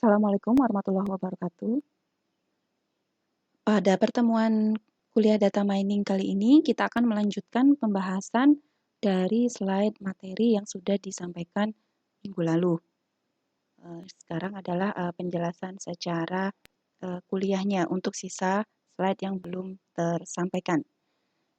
Assalamualaikum warahmatullahi wabarakatuh. Pada pertemuan kuliah data mining kali ini, kita akan melanjutkan pembahasan dari slide materi yang sudah disampaikan minggu lalu. Sekarang adalah penjelasan secara kuliahnya untuk sisa slide yang belum tersampaikan.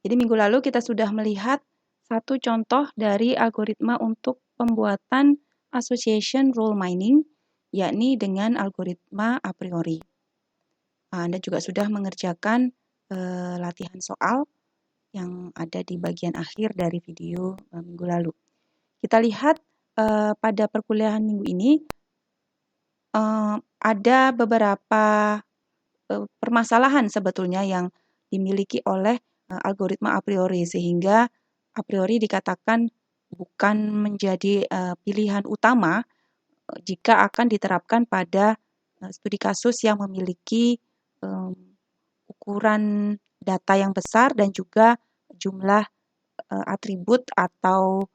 Jadi minggu lalu kita sudah melihat satu contoh dari algoritma untuk pembuatan association rule mining, yakni dengan algoritma a priori. Anda juga sudah mengerjakan latihan soal yang ada di bagian akhir dari video minggu lalu. Kita lihat pada perkuliahan minggu ini ada beberapa permasalahan sebetulnya yang dimiliki oleh algoritma a priori, sehingga a priori dikatakan bukan menjadi pilihan utama jika akan diterapkan pada studi kasus yang memiliki ukuran data yang besar dan juga jumlah atribut atau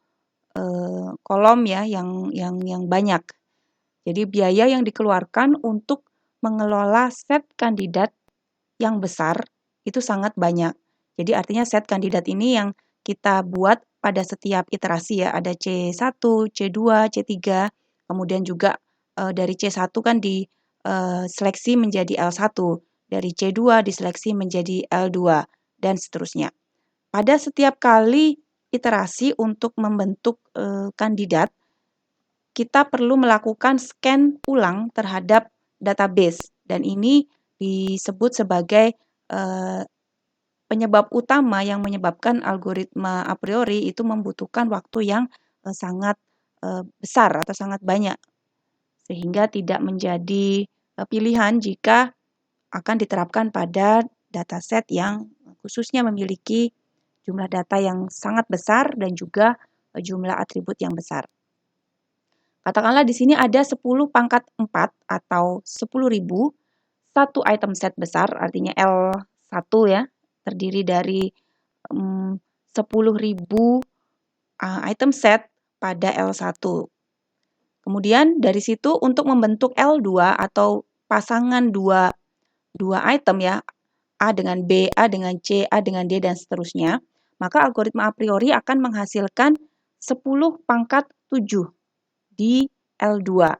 kolom ya yang banyak. Jadi biaya yang dikeluarkan untuk mengelola set kandidat yang besar itu sangat banyak. Jadi artinya set kandidat ini yang kita buat pada setiap iterasi ya, ada C1, C2, C3, kemudian juga dari C1 kan diseleksi menjadi L1, dari C2 diseleksi menjadi L2, dan seterusnya. Pada setiap kali iterasi untuk membentuk kandidat, kita perlu melakukan scan ulang terhadap database, dan ini disebut sebagai penyebab utama yang menyebabkan algoritma a priori itu membutuhkan waktu yang sangat besar atau sangat banyak, sehingga tidak menjadi pilihan jika akan diterapkan pada dataset yang khususnya memiliki jumlah data yang sangat besar dan juga jumlah atribut yang besar. Katakanlah di sini ada 10 pangkat 4 atau 10.000, satu item set besar, artinya L1 ya, terdiri dari 10.000 item set pada L1. Kemudian dari situ untuk membentuk L2 atau pasangan dua item ya, A dengan B, A dengan C, A dengan D, dan seterusnya, maka algoritma a priori akan menghasilkan 10 pangkat 7 di L2.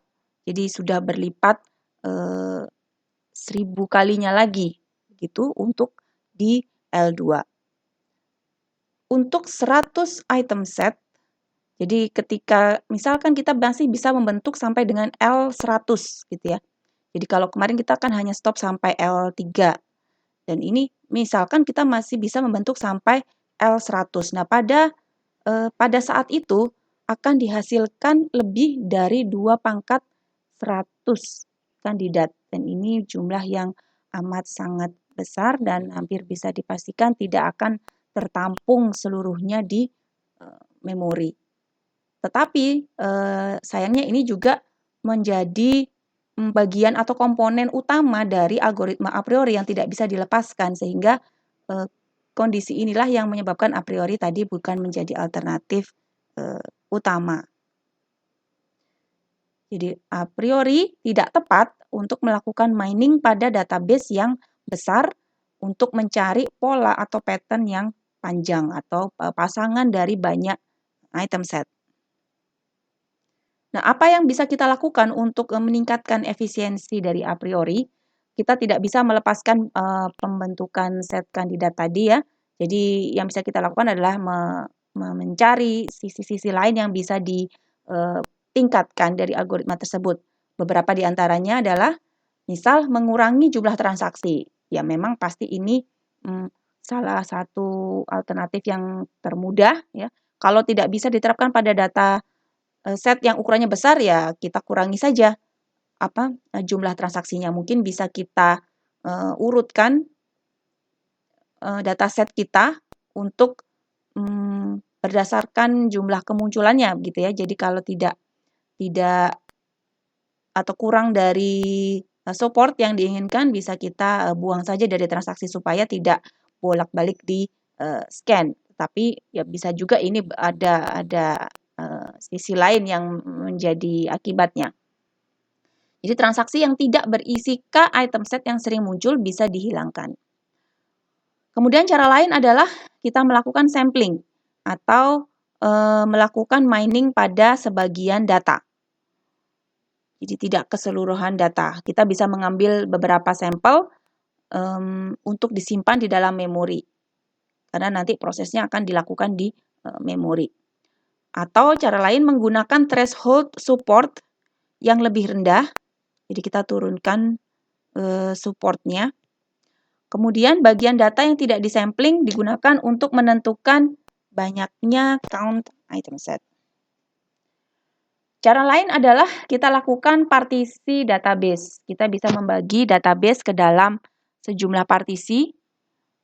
Jadi sudah berlipat 1000 kalinya lagi gitu untuk di L2. Untuk 100 item set, jadi ketika misalkan kita masih bisa membentuk sampai dengan L100 gitu ya. Jadi kalau kemarin kita kan hanya stop sampai L3. Dan ini misalkan kita masih bisa membentuk sampai L100. Nah, pada saat itu akan dihasilkan lebih dari 2 pangkat 100 kandidat. Dan ini jumlah yang amat sangat besar dan hampir bisa dipastikan tidak akan tertampung seluruhnya di memori. Tetapi sayangnya ini juga menjadi bagian atau komponen utama dari algoritma a priori yang tidak bisa dilepaskan, sehingga kondisi inilah yang menyebabkan a priori tadi bukan menjadi alternatif utama. Jadi a priori tidak tepat untuk melakukan mining pada database yang besar untuk mencari pola atau pattern yang panjang atau pasangan dari banyak item set. Nah, apa yang bisa kita lakukan untuk meningkatkan efisiensi dari a priori? Kita tidak bisa melepaskan pembentukan set kandidat tadi ya. Jadi yang bisa kita lakukan adalah mencari sisi-sisi lain yang bisa ditingkatkan dari algoritma tersebut. Beberapa di antaranya adalah misal mengurangi jumlah transaksi. Ya memang pasti ini salah satu alternatif yang termudah ya. Kalau tidak bisa diterapkan pada data set yang ukurannya besar, ya kita kurangi saja jumlah transaksinya. Mungkin bisa kita urutkan data set kita untuk berdasarkan jumlah kemunculannya gitu ya. Jadi kalau tidak atau kurang dari support yang diinginkan, bisa kita buang saja dari transaksi supaya tidak bolak-balik di scan. Tapi ya bisa juga ini ada sisi lain yang menjadi akibatnya. Jadi transaksi yang tidak berisi K item set yang sering muncul bisa dihilangkan. Kemudian cara lain adalah kita melakukan sampling atau melakukan mining pada sebagian data. Jadi tidak keseluruhan data. Kita bisa mengambil beberapa sampel untuk disimpan di dalam memori. Karena nanti prosesnya akan dilakukan di memori. Atau cara lain menggunakan threshold support yang lebih rendah. Jadi kita turunkan supportnya. Kemudian bagian data yang tidak disampling digunakan untuk menentukan banyaknya count item set. Cara lain adalah kita lakukan partisi database. Kita bisa membagi database ke dalam sejumlah partisi.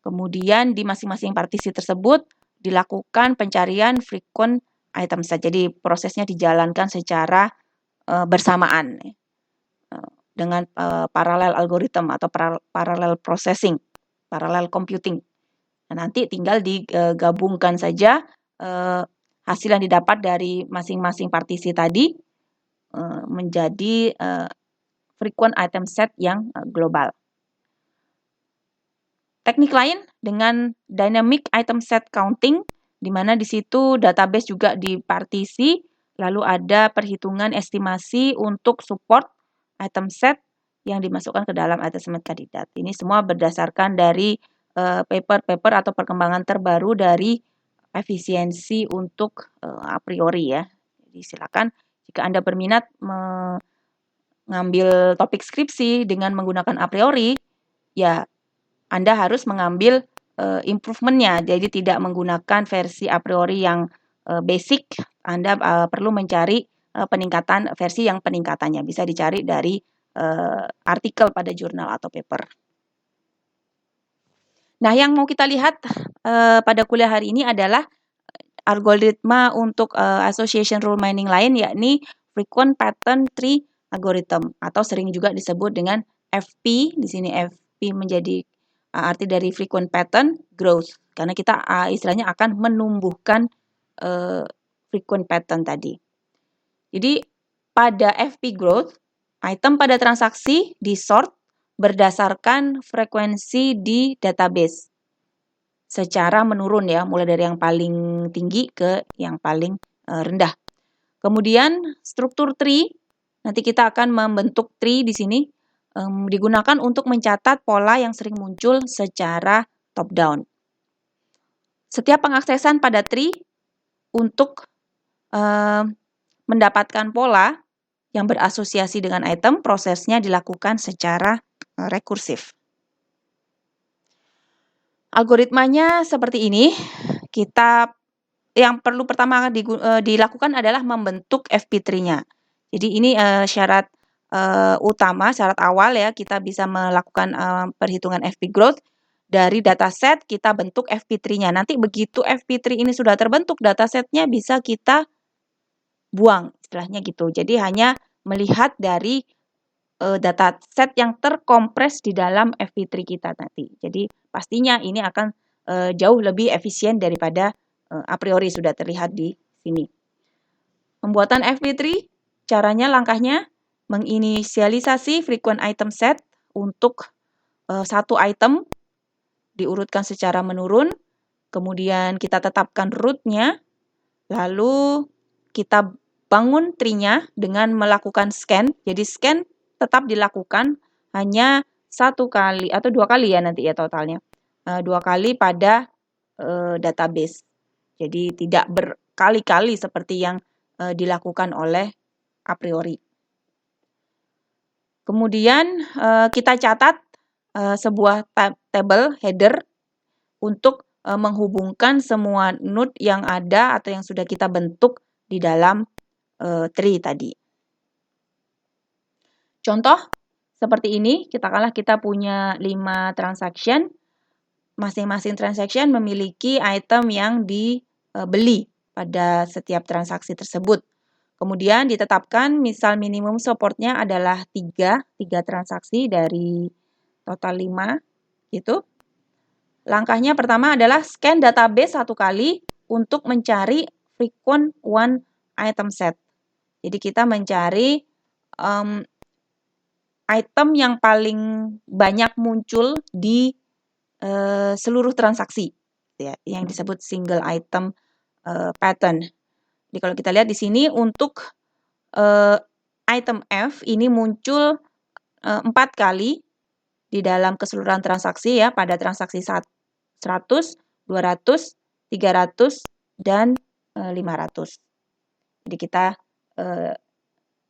Kemudian di masing-masing partisi tersebut dilakukan pencarian frequent item set. Jadi prosesnya dijalankan secara bersamaan dengan parallel algorithm atau parallel processing, parallel computing. Nah, nanti tinggal digabungkan saja hasil yang didapat dari masing-masing partisi tadi menjadi frequent item set yang global. Teknik lain dengan dynamic item set counting, di mana di situ database juga dipartisi, lalu ada perhitungan estimasi untuk support item set yang dimasukkan ke dalam item set kandidat. Ini semua berdasarkan dari paper-paper atau perkembangan terbaru dari efisiensi untuk a priori ya. Jadi silakan jika Anda berminat mengambil topik skripsi dengan menggunakan a priori, ya Anda harus mengambil improvement-nya. Jadi tidak menggunakan versi a priori yang basic, Anda perlu mencari peningkatan versi yang peningkatannya. Bisa dicari dari artikel pada jurnal atau paper. Nah, yang mau kita lihat pada kuliah hari ini adalah algoritma untuk association rule mining lain, yakni frequent pattern tree algorithm atau sering juga disebut dengan FP. Di sini FP menjadi arti dari frequent pattern growth, karena kita istilahnya akan menumbuhkan frequent pattern tadi. Jadi pada FP growth, item pada transaksi disort berdasarkan frekuensi di database secara menurun ya, mulai dari yang paling tinggi ke yang paling rendah. Kemudian struktur tree, nanti kita akan membentuk tree di sini, digunakan untuk mencatat pola yang sering muncul secara top down. Setiap pengaksesan pada tree untuk mendapatkan pola yang berasosiasi dengan item, prosesnya dilakukan secara rekursif. Algoritmanya seperti ini. Yang perlu pertama dilakukan adalah membentuk FP tree-nya. Jadi ini syarat utama, syarat awal ya, kita bisa melakukan perhitungan FP growth. Dari dataset kita bentuk FP tree-nya. Nanti begitu FP tree ini sudah terbentuk, datasetnya bisa kita buang, istilahnya gitu. Jadi hanya melihat dari dataset yang terkompres di dalam FP tree kita nanti. Jadi pastinya ini akan jauh lebih efisien daripada a priori sudah terlihat di sini. Pembuatan FP tree, caranya langkahnya menginisialisasi frequent item set untuk satu item diurutkan secara menurun, kemudian kita tetapkan root-nya, lalu kita bangun tree-nya dengan melakukan scan. Jadi scan tetap dilakukan hanya 1 kali atau 2 kali ya nanti ya totalnya. 2 kali pada database. Jadi tidak berkali-kali seperti yang dilakukan oleh a priori. Kemudian kita catat sebuah table header untuk menghubungkan semua node yang ada atau yang sudah kita bentuk di dalam tree tadi. Contoh seperti ini, kita punya 5 transaction. Masing-masing transaction memiliki item yang dibeli pada setiap transaksi tersebut. Kemudian ditetapkan misal minimum supportnya adalah 3 transaksi dari total 5 gitu. Langkahnya pertama adalah scan database 1 kali untuk mencari frequent one item set. Jadi kita mencari item yang paling banyak muncul di seluruh transaksi, ya, yang disebut single item pattern. Jadi kalau kita lihat di sini untuk item F ini muncul 4 kali di dalam keseluruhan transaksi, ya, pada transaksi 100, 200, 300, dan 500. Jadi kita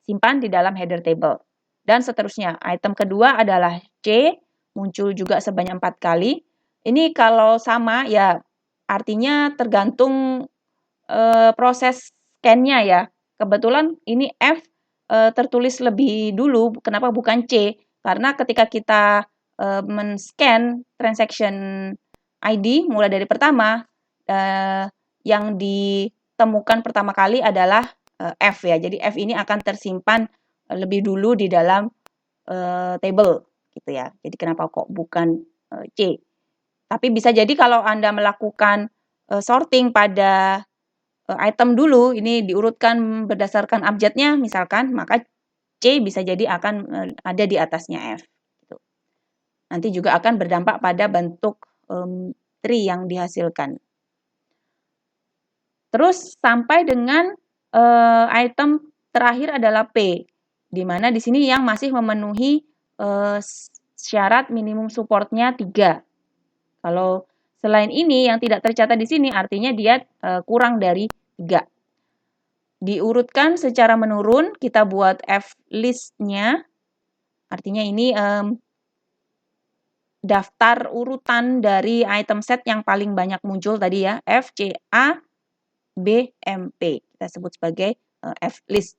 simpan di dalam header table. Dan seterusnya. Item kedua adalah C, muncul juga sebanyak 4 kali. Ini kalau sama, ya artinya tergantung proses scan-nya, ya. Kebetulan ini F tertulis lebih dulu, kenapa bukan C? Karena ketika kita men-scan transaction ID mulai dari pertama, yang ditemukan pertama kali adalah F, ya. Jadi F ini akan tersimpan lebih dulu di dalam table, gitu ya. Jadi kenapa kok bukan C? Tapi bisa jadi kalau Anda melakukan sorting pada item dulu, ini diurutkan berdasarkan abjadnya misalkan, maka C bisa jadi akan ada di atasnya F. Gitu. Nanti juga akan berdampak pada bentuk tree yang dihasilkan. Terus sampai dengan item terakhir adalah P, di mana di sini yang masih memenuhi syarat minimum supportnya 3. Kalau selain ini yang tidak tercatat di sini artinya dia kurang dari 3. Diurutkan secara menurun, kita buat F list-nya, artinya ini daftar urutan dari item set yang paling banyak muncul tadi, ya, F, C, A, B, M, P. Kita sebut sebagai F list.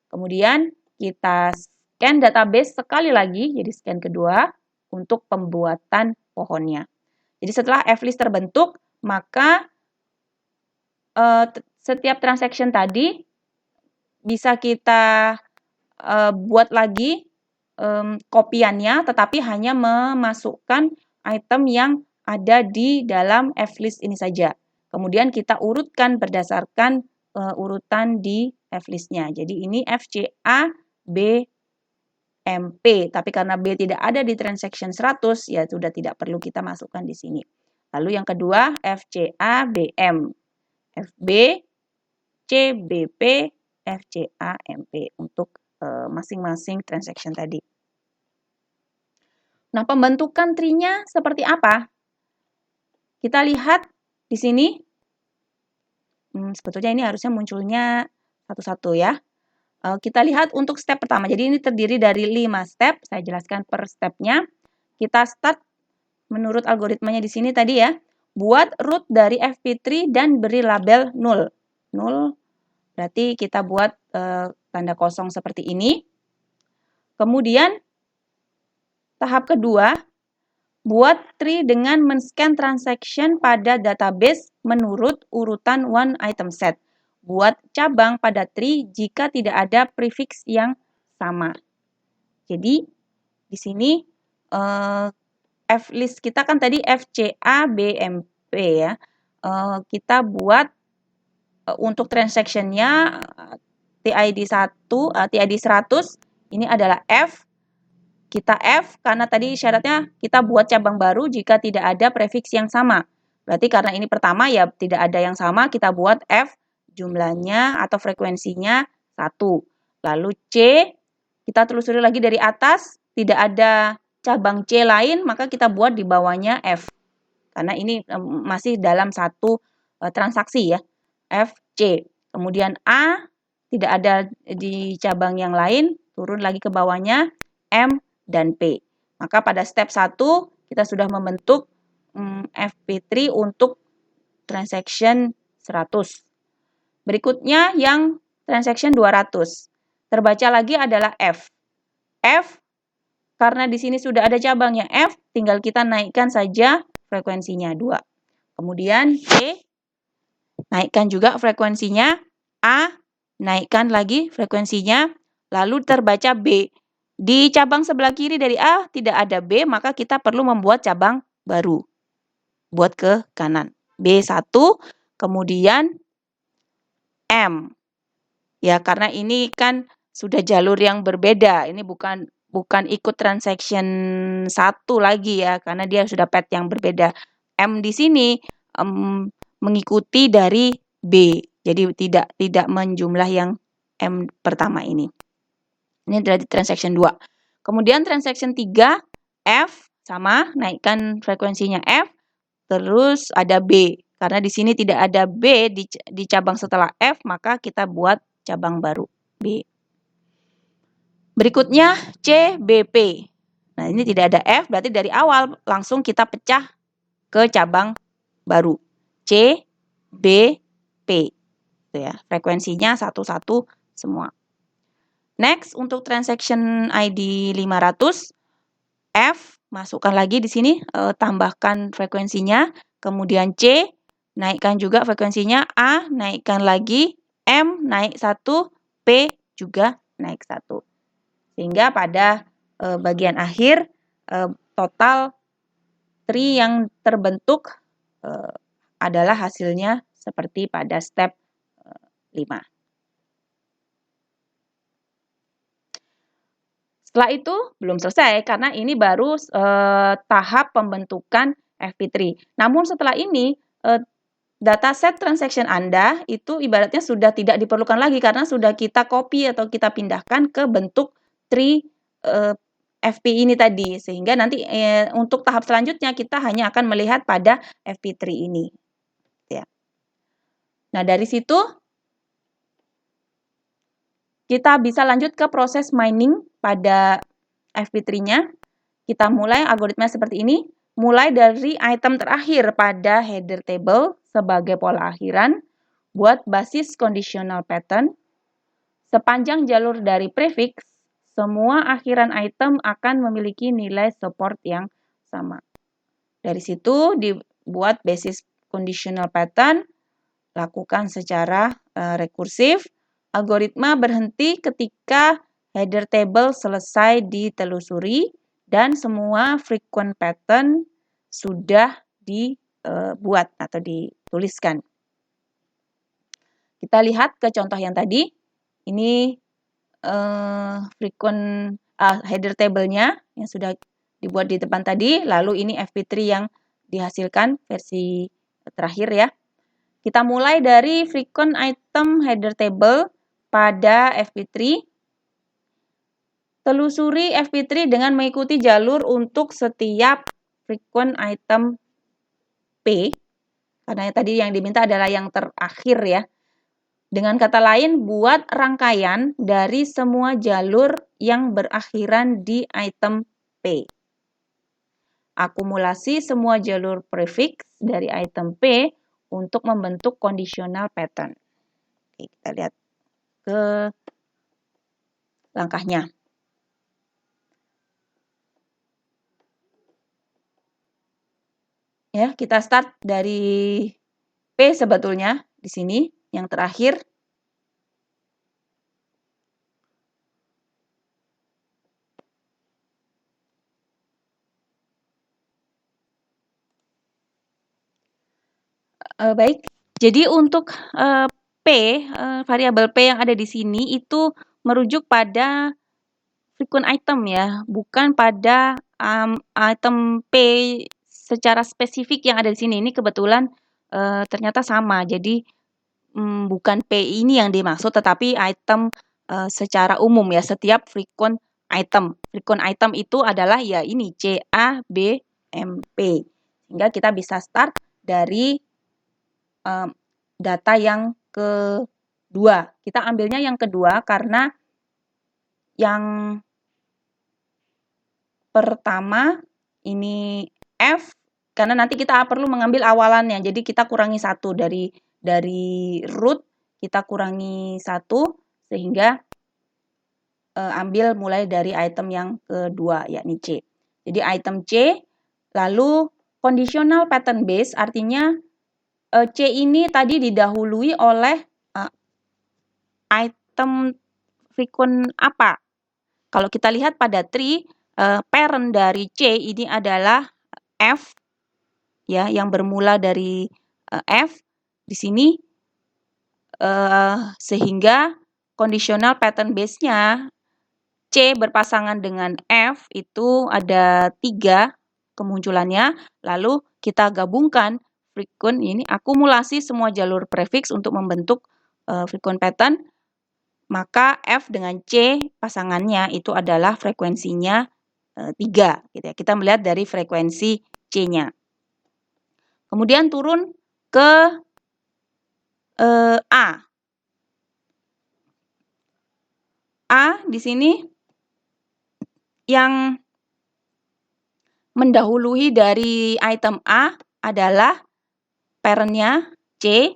Kemudian kita scan database sekali lagi, jadi scan kedua, untuk pembuatan pohonnya. Jadi setelah F list terbentuk, maka setiap transaction tadi bisa kita buat lagi kopiannya, tetapi hanya memasukkan item yang ada di dalam F list ini saja. Kemudian kita urutkan berdasarkan urutan di F list-nya. Jadi ini F, C, A, B, M, P. Tapi karena B tidak ada di transaction 100, ya sudah tidak perlu kita masukkan di sini. Lalu yang kedua, F, C, A, B, M. F, B, C, B, P, F, C, A, M, P. Untuk masing-masing transaction tadi. Nah, pembentukan tree-nya seperti apa? Kita lihat di sini. Sebetulnya ini harusnya munculnya satu-satu, ya. Kita lihat untuk step pertama. Jadi ini terdiri dari 5 step. Saya jelaskan per stepnya. Kita start menurut algoritmanya di sini tadi, ya. Buat root dari FP3 dan beri label 0. 0 berarti kita buat tanda kosong seperti ini. Kemudian tahap kedua, buat tree dengan men-scan transaction pada database menurut urutan one item set. Buat cabang pada tree jika tidak ada prefix yang sama. Jadi di sini F list kita kan tadi FCA BMP, ya. Kita buat untuk transaction-nya TID 100 ini adalah F. Kita F karena tadi syaratnya kita buat cabang baru jika tidak ada prefix yang sama. Berarti karena ini pertama, ya tidak ada yang sama, kita buat F jumlahnya atau frekuensinya 1. Lalu C, kita telusuri lagi dari atas, tidak ada cabang C lain, maka kita buat di bawahnya F. Karena ini masih dalam satu transaksi, ya. F, C. Kemudian A, tidak ada di cabang yang lain, turun lagi ke bawahnya M dan P. Maka pada step 1 kita sudah membentuk FP3 untuk transaction 100. Berikutnya yang transaction 200. Terbaca lagi adalah F. F, karena di sini sudah ada cabangnya F, tinggal kita naikkan saja frekuensinya 2. Kemudian C, naikkan juga frekuensinya. A, naikkan lagi frekuensinya. Lalu terbaca B. Di cabang sebelah kiri dari A tidak ada B, maka kita perlu membuat cabang baru. Buat ke kanan. B1, kemudian M. Ya, karena ini kan sudah jalur yang berbeda. Ini bukan bukan ikut transaction 1 lagi ya, karena dia sudah path yang berbeda. M di sini mengikuti dari B, jadi tidak menjumlah yang M pertama ini. Ini dari transaction 2. Kemudian transaction 3, F sama, naikkan frekuensinya F, terus ada B. Karena di sini tidak ada B di cabang setelah F, maka kita buat cabang baru B. Berikutnya C, BP. Nah, ini tidak ada F, berarti dari awal langsung kita pecah ke cabang baru. C, B, P. Itu ya, frekuensinya 1-1 semua. Next, untuk transaction ID 500, F, masukkan lagi di sini, tambahkan frekuensinya. Kemudian C, naikkan juga frekuensinya. A, naikkan lagi. M, naik 1. P, juga naik 1. Sehingga pada bagian akhir total tree yang terbentuk adalah hasilnya seperti pada step 5. Setelah itu belum selesai karena ini baru tahap pembentukan FP3. Namun setelah ini dataset transaction Anda itu ibaratnya sudah tidak diperlukan lagi karena sudah kita copy atau kita pindahkan ke bentuk tree FP ini tadi, sehingga nanti untuk tahap selanjutnya kita hanya akan melihat pada FP3 ini. Ya. Nah, dari situ kita bisa lanjut ke proses mining pada FP3-nya. Kita mulai algoritma seperti ini, mulai dari item terakhir pada header table sebagai pola akhiran, buat basis conditional pattern. Sepanjang jalur dari prefix, semua akhiran item akan memiliki nilai support yang sama. Dari situ dibuat basis conditional pattern, lakukan secara rekursif. Algoritma berhenti ketika header table selesai ditelusuri dan semua frequent pattern sudah dibuat atau dituliskan. Kita lihat ke contoh yang tadi. Ini header table-nya yang sudah dibuat di depan tadi, lalu ini FP3 yang dihasilkan versi terakhir ya. Kita mulai dari frequent item header table pada FP3. Telusuri FP3 dengan mengikuti jalur untuk setiap frequent item P, karena tadi yang diminta adalah yang terakhir ya. Dengan kata lain, buat rangkaian dari semua jalur yang berakhiran di item P. Akumulasi semua jalur prefix dari item P untuk membentuk conditional pattern. Oke, kita lihat ke langkahnya. Ya, kita start dari P sebetulnya di sini yang terakhir. Baik, jadi untuk P, variabel P yang ada di sini itu merujuk pada frequent item ya, bukan pada item P secara spesifik yang ada di sini. Ini kebetulan ternyata sama, jadi bukan P ini yang dimaksud, tetapi item secara umum ya, setiap frequent item. Frequent item itu adalah ya ini, C, A, B, M, P. Sehingga kita bisa start dari data yang kedua. Kita ambilnya yang kedua karena yang pertama ini F, karena nanti kita perlu mengambil awalannya. Jadi kita kurangi 1 dari root, kita kurangi 1 sehingga ambil mulai dari item yang kedua yakni C. Jadi item C, lalu conditional pattern base artinya C ini tadi didahului oleh item frequent apa? Kalau kita lihat pada tree, parent dari C ini adalah F, ya, yang bermula dari F di sini, sehingga conditional pattern base-nya C berpasangan dengan F itu ada 3 kemunculannya, lalu kita gabungkan frequent, ini akumulasi semua jalur prefiks untuk membentuk frequent pattern, maka F dengan C pasangannya itu adalah frekuensinya 3. Gitu ya. Kita melihat dari frekuensi C-nya. Kemudian turun ke A. A di sini yang mendahului dari item A adalah parent-nya C,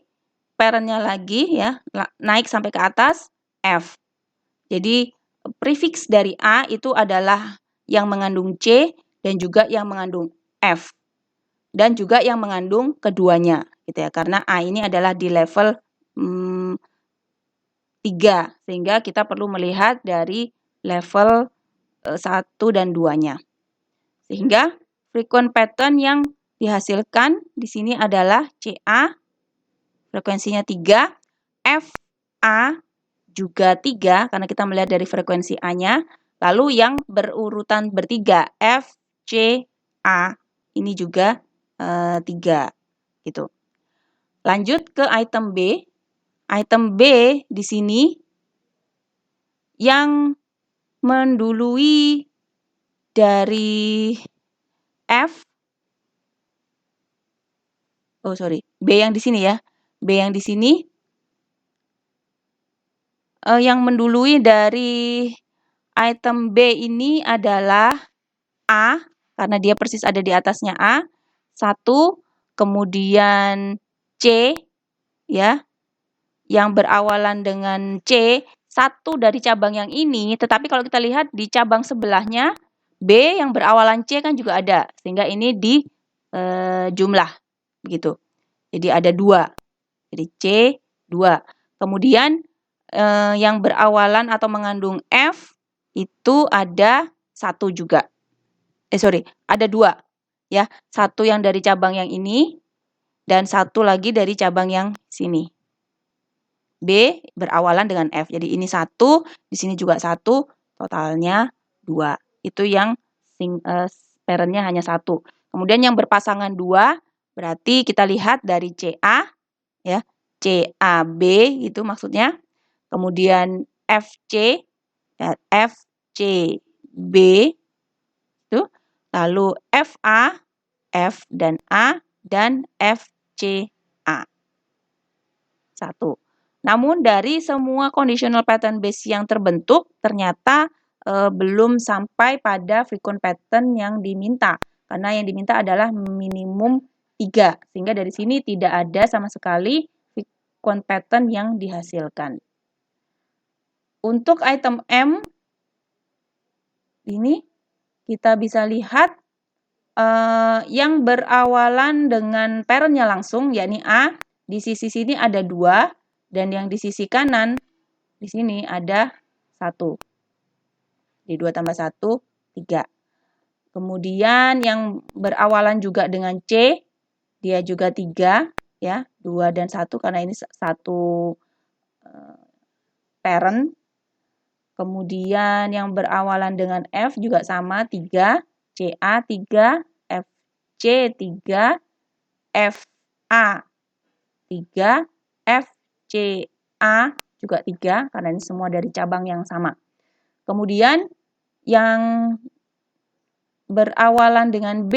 parent-nya lagi ya, naik sampai ke atas F. Jadi prefix dari A itu adalah yang mengandung C dan juga yang mengandung F. Dan juga yang mengandung keduanya gitu ya. Karena A ini adalah di level 3 sehingga kita perlu melihat dari level 1 dan 2-nya. Sehingga frequent pattern yang dihasilkan di sini adalah CA frekuensinya 3, FA juga 3 karena kita melihat dari frekuensi A-nya. Lalu yang berurutan bertiga F, C, A ini juga 3 gitu. Lanjut ke item B. Item B di sini yang mendului dari F. Oh sorry, B yang di sini ya. B yang di sini yang mendului dari item B ini adalah A karena dia persis ada di atasnya A. 1, kemudian C ya. Yang berawalan dengan C, 1 dari cabang yang ini, tetapi kalau kita lihat di cabang sebelahnya B yang berawalan C kan juga ada, sehingga ini di jumlah begitu. Jadi ada 2. Jadi C 2. Kemudian yang berawalan atau mengandung F itu ada 1 juga. Ada 2 ya. 1 yang dari cabang yang ini dan 1 lagi dari cabang yang sini. B berawalan dengan F. Jadi ini 1, di sini juga 1, totalnya 2. Itu yang parent-nya hanya 1. Kemudian yang berpasangan 2 berarti kita lihat dari CA ya. CAB itu maksudnya. Kemudian FC ya, FCB itu. Lalu FA, F dan A dan FCA. 1. Namun dari semua conditional pattern base yang terbentuk ternyata belum sampai pada frequent pattern yang diminta. Karena yang diminta adalah minimum 3. Sehingga dari sini tidak ada sama sekali frequent pattern yang dihasilkan. Untuk item M, ini kita bisa lihat yang berawalan dengan parent-nya langsung, yakni A. Di sisi sini ada 2. Dan yang di sisi kanan, di sini ada 1. Di 2 tambah 1, 3. Kemudian yang berawalan juga dengan C, dia juga 3. Ya, 2 dan 1 karena ini 1 parent. Kemudian yang berawalan dengan F juga sama, 3. CA 3, FC 3, FA 3, FCA juga 3, karena ini semua dari cabang yang sama. Kemudian yang berawalan dengan B,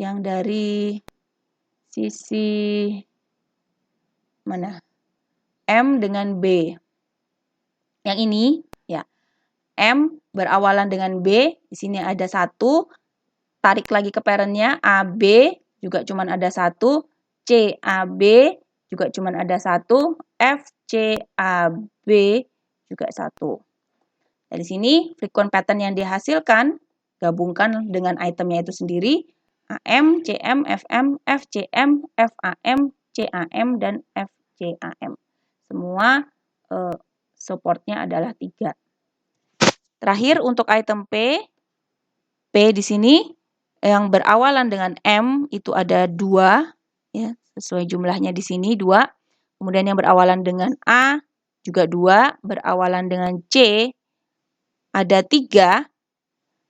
yang dari sisi mana? M dengan B. Yang ini, ya. M berawalan dengan B, di sini ada 1, tarik lagi ke parent-nya, AB juga cuma ada 1, CAB juga cuma ada 1, FCAB juga 1. Dari sini frequent pattern yang dihasilkan gabungkan dengan itemnya itu sendiri, AM, CM, FM, FCM, FAM, CAM dan FCAM. Semua supportnya adalah 3. Terakhir untuk item P di sini yang berawalan dengan M itu ada 2, ya, sesuai jumlahnya di sini 2. Kemudian yang berawalan dengan A juga 2, berawalan dengan C ada 3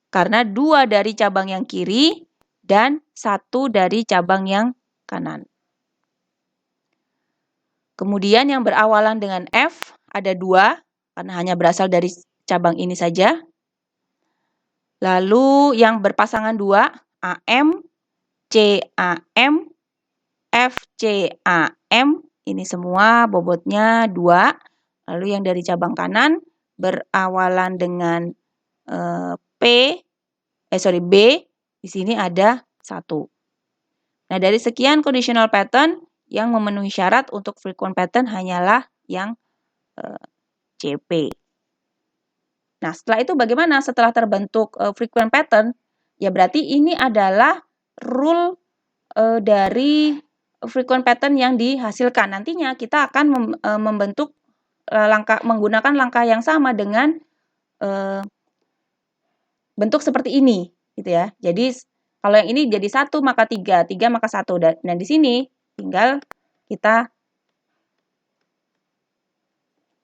karena 2 dari cabang yang kiri dan 1 dari cabang yang kanan. Kemudian yang berawalan dengan F ada 2 karena hanya berasal dari cabang ini saja. Lalu yang berpasangan 2, AM, CAM, FCAM, ini semua bobotnya 2. Lalu yang dari cabang kanan berawalan dengan B, di sini ada 1. Nah, dari sekian conditional pattern, yang memenuhi syarat untuk frequent pattern hanyalah yang CP. Nah, setelah itu bagaimana setelah terbentuk frequent pattern? Ya berarti ini adalah rule dari frequent pattern yang dihasilkan. Nantinya kita akan membentuk menggunakan langkah yang sama dengan bentuk seperti ini, gitu ya. Jadi kalau yang ini jadi 1 maka 3, 3 maka 1. Dan di sini tinggal kita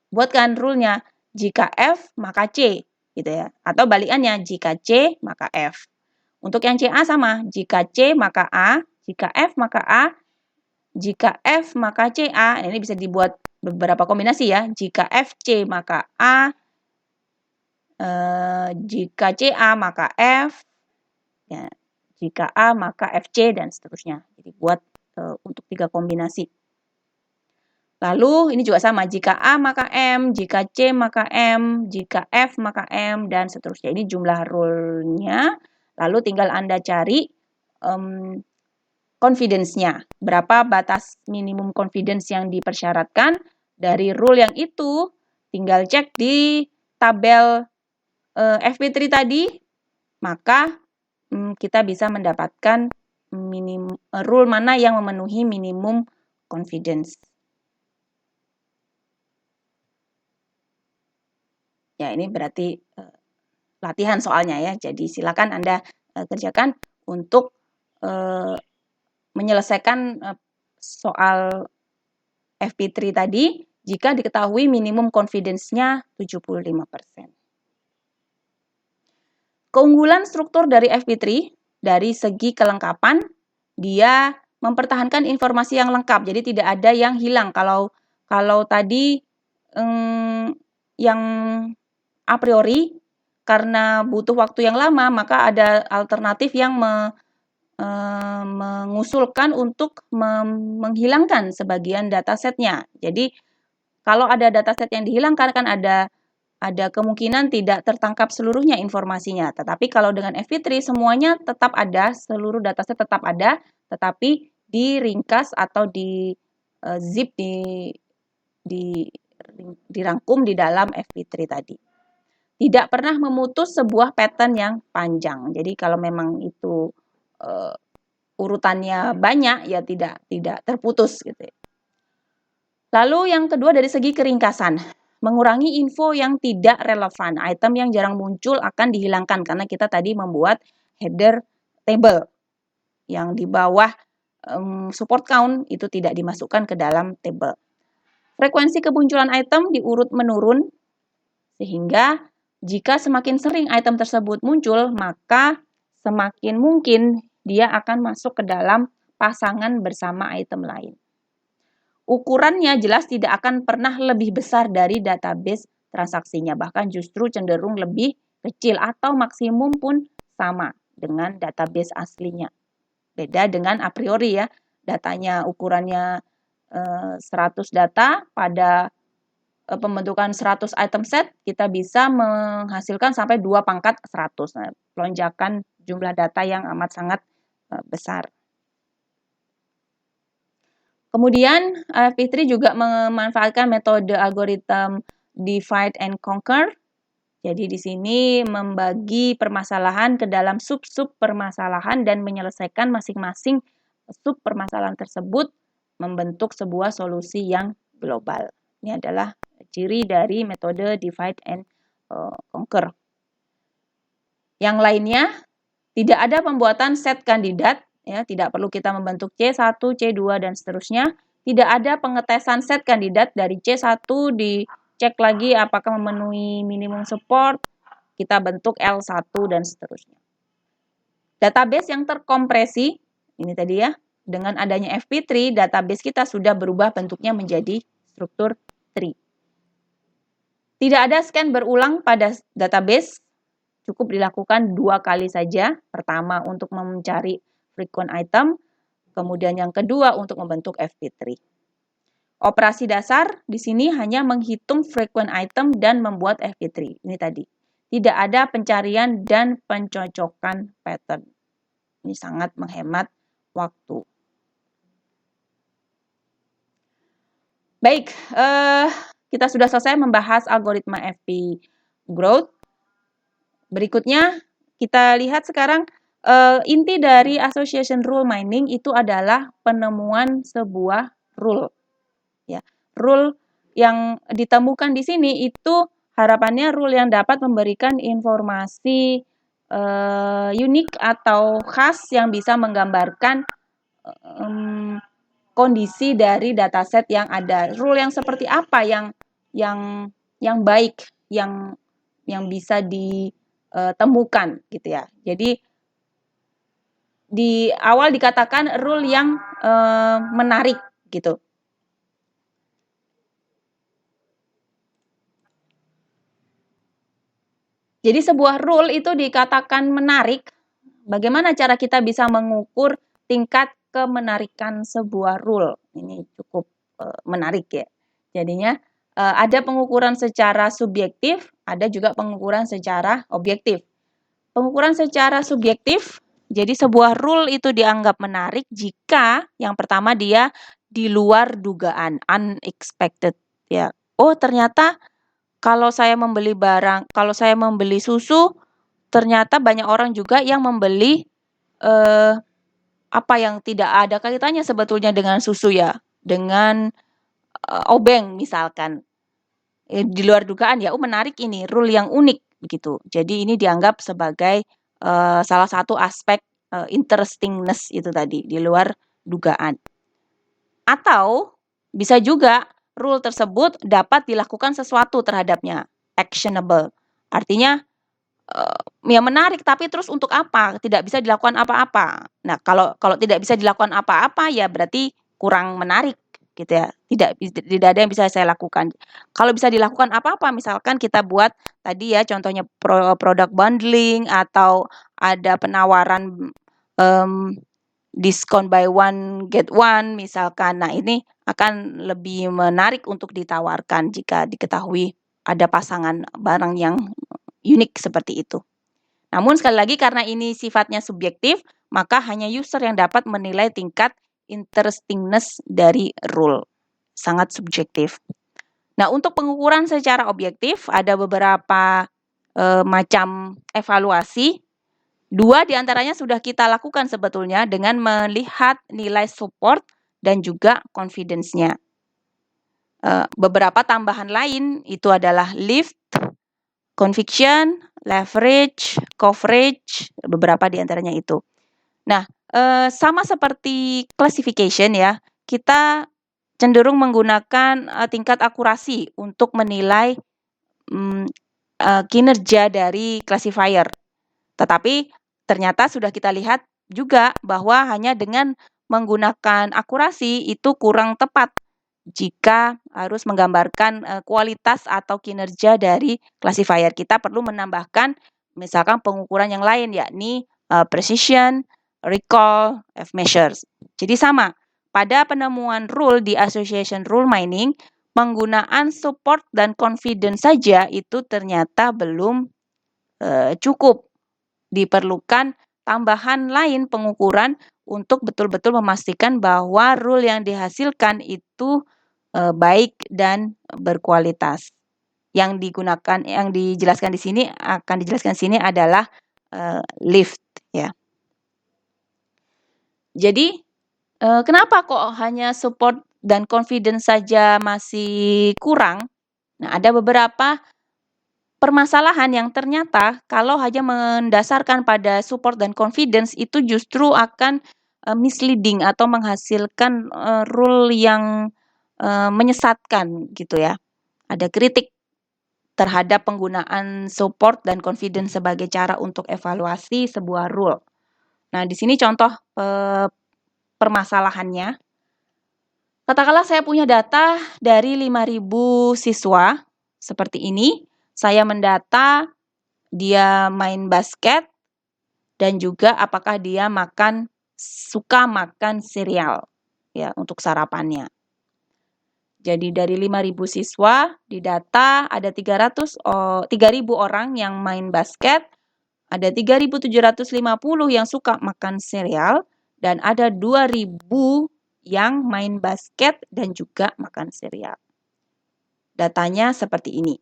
buatkan rule-nya. Jika F maka C, gitu ya. Atau balikannya, jika C maka F. Untuk yang CA sama, jika C maka A, jika F maka A, jika F maka CA. Ini bisa dibuat beberapa kombinasi ya. Jika FC maka A, jika CA maka F, ya, jika A maka FC dan seterusnya. Jadi buat untuk 3 kombinasi. Lalu ini juga sama, jika A maka M, jika C maka M, jika F maka M, dan seterusnya. Ini jumlah rule-nya. Lalu tinggal Anda cari confidence-nya. Berapa batas minimum confidence yang dipersyaratkan. Dari rule yang itu, tinggal cek di tabel FP3 tadi, maka kita bisa mendapatkan rule mana yang memenuhi minimum confidence. Ya, ini berarti latihan soalnya ya. Jadi silakan Anda kerjakan untuk menyelesaikan soal FP3 tadi jika diketahui minimum confidence-nya 75%. Keunggulan struktur dari FP3 dari segi kelengkapan, dia mempertahankan informasi yang lengkap. Jadi tidak ada yang hilang. Kalau tadi yang a priori karena butuh waktu yang lama, maka ada alternatif yang mengusulkan untuk menghilangkan sebagian datasetnya. Jadi kalau ada dataset yang dihilangkan kan ada kemungkinan tidak tertangkap seluruhnya informasinya. Tetapi kalau dengan FP3 semuanya tetap ada, seluruh dataset tetap ada, tetapi diringkas atau di zip dirangkum di dalam FP3 tadi. Tidak pernah memutus sebuah pattern yang panjang. Jadi kalau memang itu urutannya banyak ya tidak terputus gitu. Lalu yang kedua dari segi keringkasan, mengurangi info yang tidak relevan. Item yang jarang muncul akan dihilangkan karena kita tadi membuat header table yang di bawah support count itu tidak dimasukkan ke dalam table. Frekuensi kemunculan item diurut menurun sehingga jika semakin sering item tersebut muncul, maka semakin mungkin dia akan masuk ke dalam pasangan bersama item lain. Ukurannya jelas tidak akan pernah lebih besar dari database transaksinya, bahkan justru cenderung lebih kecil atau maksimum pun sama dengan database aslinya. Beda dengan a priori ya, datanya ukurannya 100 data pada pembentukan 100 item set, kita bisa menghasilkan sampai 2 pangkat 100. Nah, lonjakan jumlah data yang amat sangat besar. Kemudian, FP3 juga memanfaatkan metode algoritma divide and conquer. Jadi di sini membagi permasalahan ke dalam sub-sub permasalahan dan menyelesaikan masing-masing sub permasalahan tersebut membentuk sebuah solusi yang global. Ini adalah ciri dari metode divide and conquer. Yang lainnya, tidak ada pembuatan set kandidat, ya, tidak perlu kita membentuk C1, C2, dan seterusnya. Tidak ada pengetesan set kandidat dari C1 dicek lagi apakah memenuhi minimum support. kita bentuk L1 dan seterusnya. Database yang terkompresi, ini tadi ya, dengan adanya FP3, database kita sudah berubah bentuknya menjadi struktur tree. Tidak ada scan berulang pada database, cukup dilakukan 2 kali saja. Pertama untuk mencari frequent item, kemudian yang kedua untuk membentuk FP3. Operasi dasar di sini hanya menghitung frequent item dan membuat FP3. Ini tadi. Tidak ada pencarian dan pencocokan pattern. Ini sangat menghemat waktu. Baik, kita sudah selesai membahas algoritma FP growth. Berikutnya kita lihat sekarang inti dari association rule mining itu adalah penemuan sebuah rule. Ya, rule yang ditemukan di sini itu harapannya rule yang dapat memberikan informasi unik atau khas yang bisa menggambarkan kondisi dari dataset yang ada. Rule yang seperti apa yang baik, yang bisa ditemukan gitu ya. Jadi di awal dikatakan rule yang menarik gitu. Jadi sebuah rule itu dikatakan menarik. Bagaimana cara kita bisa mengukur tingkat kemenarikan sebuah rule? Ini cukup menarik ya. Jadinya ada pengukuran secara subjektif, ada juga pengukuran secara objektif. Pengukuran secara subjektif, jadi sebuah rule itu dianggap menarik jika yang pertama dia di luar dugaan, unexpected ya. Oh, ternyata kalau saya membeli susu, ternyata banyak orang juga yang membeli apa yang tidak ada kaitannya sebetulnya dengan susu ya, dengan obeng misalkan. Di luar dugaan ya, menarik ini, rule yang unik begitu. Jadi ini dianggap sebagai salah satu aspek interestingness itu tadi, di luar dugaan. Atau bisa juga rule tersebut dapat dilakukan sesuatu terhadapnya, actionable. Artinya ya menarik, tapi terus untuk apa? Tidak bisa dilakukan apa-apa. Nah, kalau tidak bisa dilakukan apa-apa ya berarti kurang menarik gitu ya. Tidak ada yang bisa saya lakukan. Kalau bisa dilakukan apa-apa, misalkan kita buat tadi ya contohnya product bundling atau ada penawaran diskon buy one get one misalkan. Nah, ini akan lebih menarik untuk ditawarkan jika diketahui ada pasangan barang yang unik seperti itu. Namun sekali lagi karena ini sifatnya subjektif, maka hanya user yang dapat menilai tingkat interestingness dari rule. Sangat subjektif. Nah, untuk pengukuran secara objektif ada beberapa macam evaluasi. 2 diantaranya sudah kita lakukan sebetulnya dengan melihat nilai support dan juga confidence-nya. Beberapa tambahan lain itu adalah lift, conviction, leverage, coverage, beberapa diantaranya itu. Nah, sama seperti classification ya, kita cenderung menggunakan tingkat akurasi untuk menilai kinerja dari classifier. Tetapi ternyata sudah kita lihat juga bahwa hanya dengan menggunakan akurasi itu kurang tepat jika harus menggambarkan kualitas atau kinerja dari classifier. Kita perlu menambahkan misalkan pengukuran yang lain yakni precision, recall, F-measures. Jadi sama, pada penemuan rule di association rule mining, penggunaan support dan confidence saja itu ternyata belum cukup. Diperlukan tambahan lain pengukuran untuk betul-betul memastikan bahwa rule yang dihasilkan itu baik dan berkualitas. Yang dijelaskan di sini adalah lift ya. Jadi kenapa kok hanya support dan confidence saja masih kurang? Nah, ada beberapa permasalahan yang ternyata kalau hanya mendasarkan pada support dan confidence itu justru akan misleading atau menghasilkan rule yang menyesatkan gitu ya. Ada kritik terhadap penggunaan support dan confidence sebagai cara untuk evaluasi sebuah rule. Nah, di sini contoh permasalahannya. Katakanlah saya punya data dari 5.000 siswa, seperti ini. Saya mendata dia main basket, dan juga apakah dia suka makan sereal ya untuk sarapannya. Jadi dari 5.000 siswa didata ada 3.000 orang yang main basket, ada 3.750 yang suka makan sereal, dan ada 2.000 yang main basket dan juga makan sereal. Datanya seperti ini.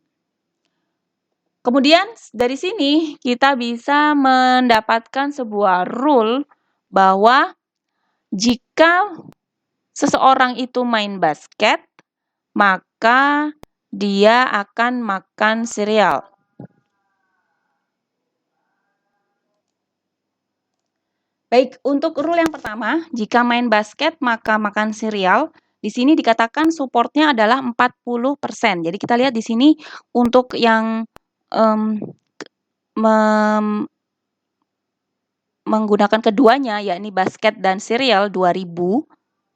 Kemudian dari sini kita bisa mendapatkan sebuah rule bahwa jika seseorang itu main basket, maka dia akan makan sereal. Baik, untuk rule yang pertama, jika main basket maka makan sereal. Di sini dikatakan supportnya adalah 40%. Jadi kita lihat di sini untuk yang menggunakan keduanya, yakni basket dan sereal 2.000,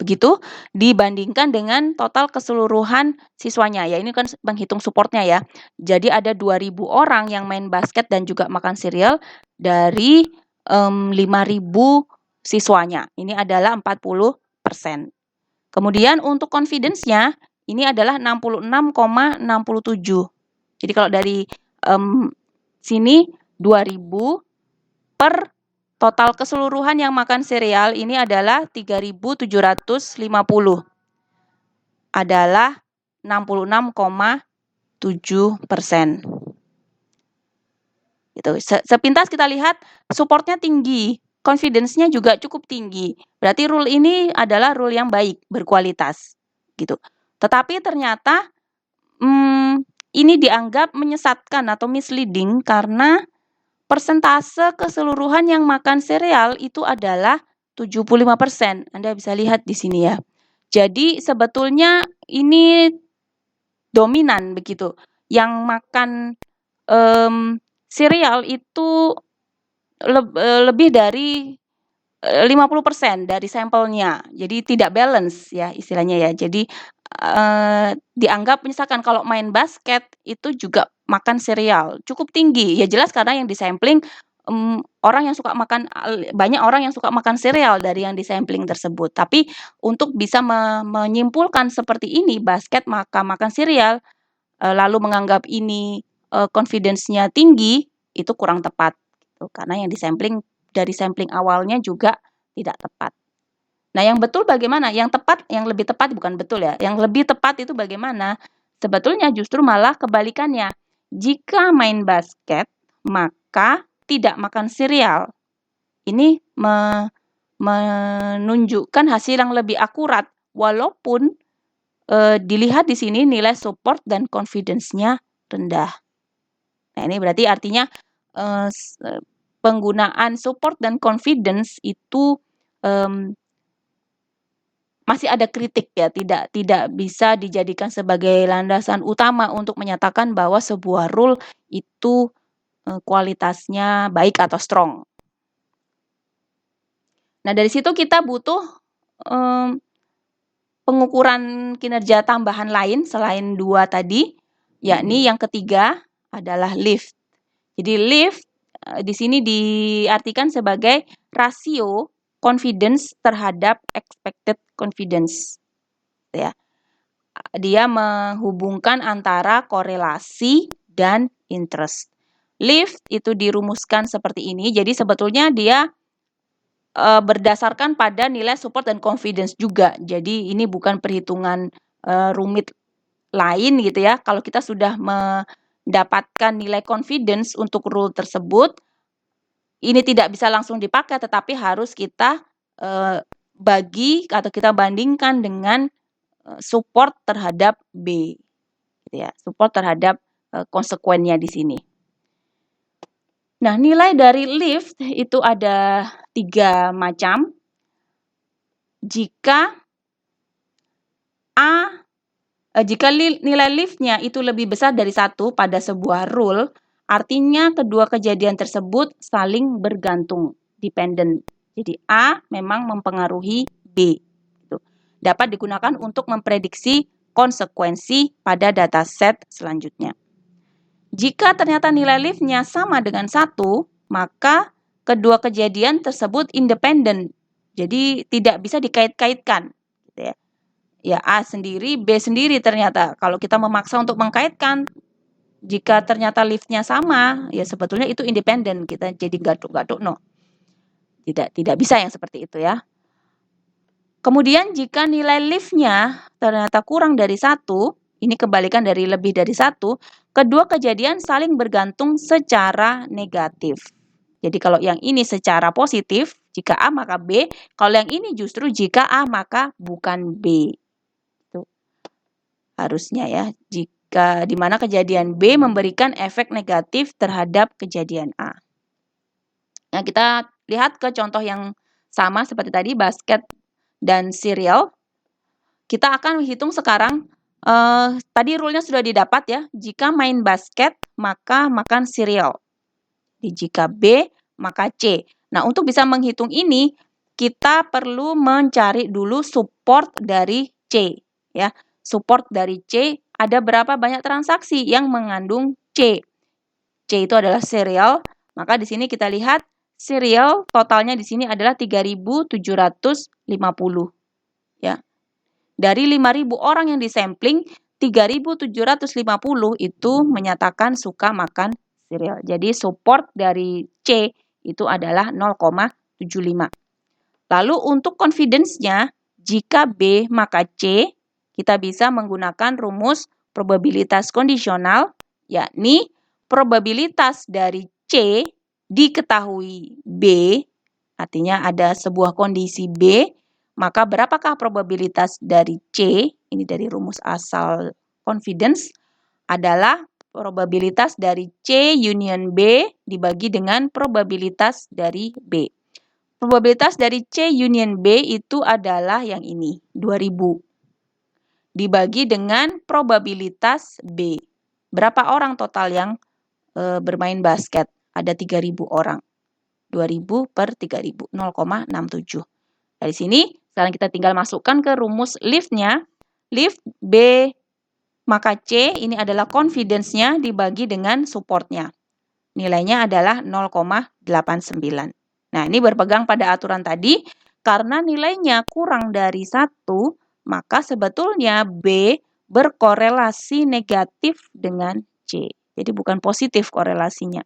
begitu, dibandingkan dengan total keseluruhan siswanya. Ya, ini kan menghitung supportnya ya. Jadi ada 2.000 orang yang main basket dan juga makan sereal dari 5.000 siswanya. Ini adalah 40%. Kemudian untuk confidence-nya, ini adalah 66,67. Jadi kalau dari sini 2.000 per total keseluruhan yang makan sereal ini adalah 3.750. Adalah 66,7%. Gitu. Sepintas kita lihat supportnya tinggi, confidence-nya juga cukup tinggi. Berarti rule ini adalah rule yang baik, berkualitas. Gitu. Tetapi ternyata ini dianggap menyesatkan atau misleading karena persentase keseluruhan yang makan sereal itu adalah 75%. Anda bisa lihat di sini ya. Jadi sebetulnya ini dominan begitu. Yang makan sereal itu lebih dari 50% dari sampelnya. Jadi tidak balance ya istilahnya ya. Jadi dianggap misalkan kalau main basket itu juga makan sereal cukup tinggi. Ya jelas karena yang disampling orang yang suka makan, banyak orang yang suka makan sereal dari yang disampling tersebut. Tapi untuk bisa menyimpulkan seperti ini, basket maka makan sereal, lalu menganggap ini confidence-nya tinggi, itu kurang tepat. Gitu. Karena yang disampling dari sampling awalnya juga tidak tepat. Nah, yang betul bagaimana? Yang tepat, yang lebih tepat bukan betul ya. Yang lebih tepat itu bagaimana? Sebetulnya justru malah kebalikannya. Jika main basket, maka tidak makan sereal. Ini menunjukkan hasil yang lebih akurat, walaupun dilihat di sini nilai support dan confidence-nya rendah. Nah, ini berarti artinya penggunaan support dan confidence itu masih ada kritik ya, tidak bisa dijadikan sebagai landasan utama untuk menyatakan bahwa sebuah rule itu kualitasnya baik atau strong. Nah, dari situ kita butuh pengukuran kinerja tambahan lain selain 2 tadi, yakni yang ketiga adalah lift. Jadi lift di sini diartikan sebagai rasio confidence terhadap expected confidence. Ya. Dia menghubungkan antara korelasi dan interest. Lift itu dirumuskan seperti ini. Jadi sebetulnya dia berdasarkan pada nilai support dan confidence juga. Jadi ini bukan perhitungan rumit lain gitu ya. Kalau kita sudah mendapatkan nilai confidence untuk rule tersebut, ini tidak bisa langsung dipakai, tetapi harus kita bagi atau kita bandingkan dengan support terhadap B, gitu ya. Support terhadap konsekuennya di sini. Nah, nilai dari lift itu ada 3 macam. Jika A Jika nilai liftnya itu lebih besar dari 1 pada sebuah rule, artinya kedua kejadian tersebut saling bergantung, dependent. Jadi A memang mempengaruhi B. Gitu. Dapat digunakan untuk memprediksi konsekuensi pada dataset selanjutnya. Jika ternyata nilai liftnya sama dengan 1, maka kedua kejadian tersebut independen. Jadi tidak bisa dikait-kaitkan. Gitu ya. Ya, A sendiri, B sendiri ternyata. Kalau kita memaksa untuk mengkaitkan, jika ternyata liftnya sama, ya sebetulnya itu independen. Kita jadi gaduk-gaduk, no. Tidak bisa yang seperti itu ya. Kemudian jika nilai liftnya ternyata kurang dari 1, ini kebalikan dari lebih dari 1, kedua kejadian saling bergantung secara negatif. Jadi kalau yang ini secara positif, jika A maka B, kalau yang ini justru jika A maka bukan B. Harusnya ya, jika di mana kejadian B memberikan efek negatif terhadap kejadian A. Nah, kita lihat ke contoh yang sama seperti tadi, basket dan cereal. Kita akan menghitung sekarang, tadi rule-nya sudah didapat ya, jika main basket maka makan cereal. Jika B maka C. Nah, untuk bisa menghitung ini, kita perlu mencari dulu support dari C. Ya, support dari C, ada berapa banyak transaksi yang mengandung C. C itu adalah cereal, maka di sini kita lihat cereal totalnya di sini adalah 3.750. Ya. Dari 5.000 orang yang disampling, 3.750 itu menyatakan suka makan cereal. Jadi support dari C itu adalah 0,75. Lalu untuk confidence-nya, jika B maka C, kita bisa menggunakan rumus probabilitas kondisional, yakni probabilitas dari C diketahui B, artinya ada sebuah kondisi B, maka berapakah probabilitas dari C, ini dari rumus asal confidence, adalah probabilitas dari C union B dibagi dengan probabilitas dari B. Probabilitas dari C union B itu adalah yang ini, 2000. Dibagi dengan probabilitas B. Berapa orang total yang bermain basket? Ada 3.000 orang. 2.000 per 3.000, 0,67. Dari sini, sekarang kita tinggal masukkan ke rumus lift-nya. Lift B maka C, ini adalah confidence-nya dibagi dengan support-nya. Nilainya adalah 0,89. Nah, ini berpegang pada aturan tadi, karena nilainya kurang dari 1, maka sebetulnya B berkorelasi negatif dengan C. Jadi bukan positif korelasinya.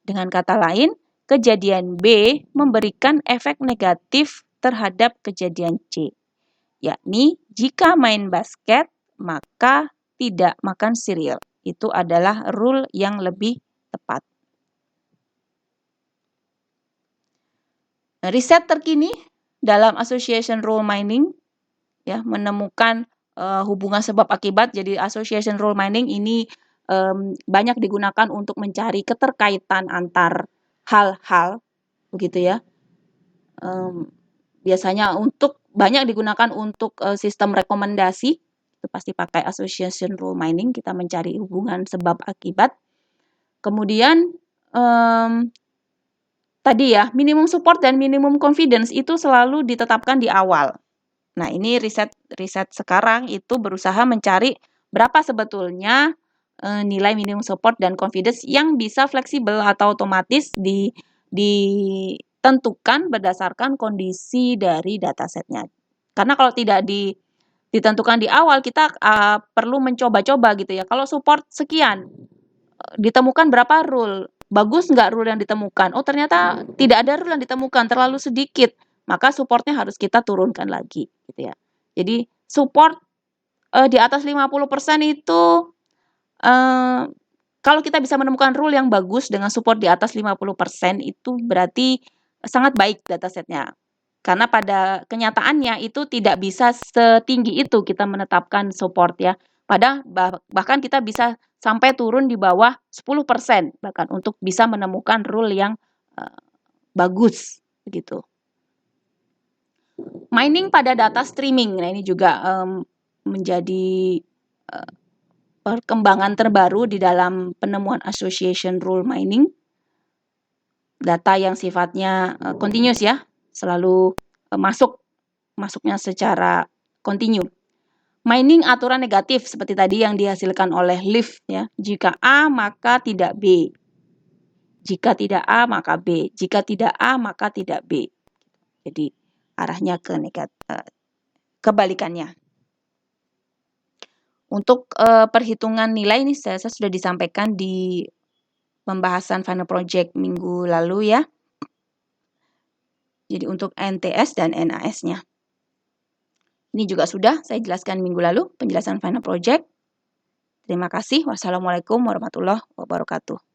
Dengan kata lain, kejadian B memberikan efek negatif terhadap kejadian C. Yakni, jika main basket, maka tidak makan cereal. Itu adalah rule yang lebih tepat. Riset terkini dalam association rule mining ya menemukan hubungan sebab akibat. Jadi association rule mining ini banyak digunakan untuk mencari keterkaitan antar hal-hal begitu ya. Biasanya banyak digunakan untuk sistem rekomendasi, itu pasti pakai association rule mining, kita mencari hubungan sebab akibat. Kemudian tadi ya, minimum support dan minimum confidence itu selalu ditetapkan di awal. Nah, ini riset sekarang itu berusaha mencari berapa sebetulnya nilai minimum support dan confidence yang bisa fleksibel atau otomatis ditentukan berdasarkan kondisi dari datasetnya. Karena kalau tidak ditentukan di awal, kita perlu mencoba-coba gitu ya. Kalau support sekian, ditemukan berapa rule, bagus nggak rule yang ditemukan? Oh, ternyata tidak ada rule yang ditemukan, terlalu sedikit. Maka supportnya harus kita turunkan lagi gitu ya. Jadi support di atas 50% itu kalau kita bisa menemukan rule yang bagus dengan support di atas 50% itu berarti sangat baik datasetnya. Karena pada kenyataannya itu tidak bisa setinggi itu kita menetapkan support ya. Bahkan kita bisa sampai turun di bawah 10% bahkan untuk bisa menemukan rule yang bagus begitu. Mining pada data streaming, nah ini juga menjadi perkembangan terbaru di dalam penemuan association rule mining, data yang sifatnya continuous ya, selalu masuknya secara kontinu. Mining aturan negatif seperti tadi yang dihasilkan oleh Leaf ya. Jika A maka tidak B. Jika tidak A maka B. Jika tidak A maka tidak B. Jadi arahnya ke kebalikannya. Untuk perhitungan nilai ini saya sudah disampaikan di pembahasan final project minggu lalu ya. Jadi untuk NTS dan NAS-nya. Ini juga sudah saya jelaskan minggu lalu penjelasan final project. Terima kasih. Wassalamualaikum warahmatullahi wabarakatuh.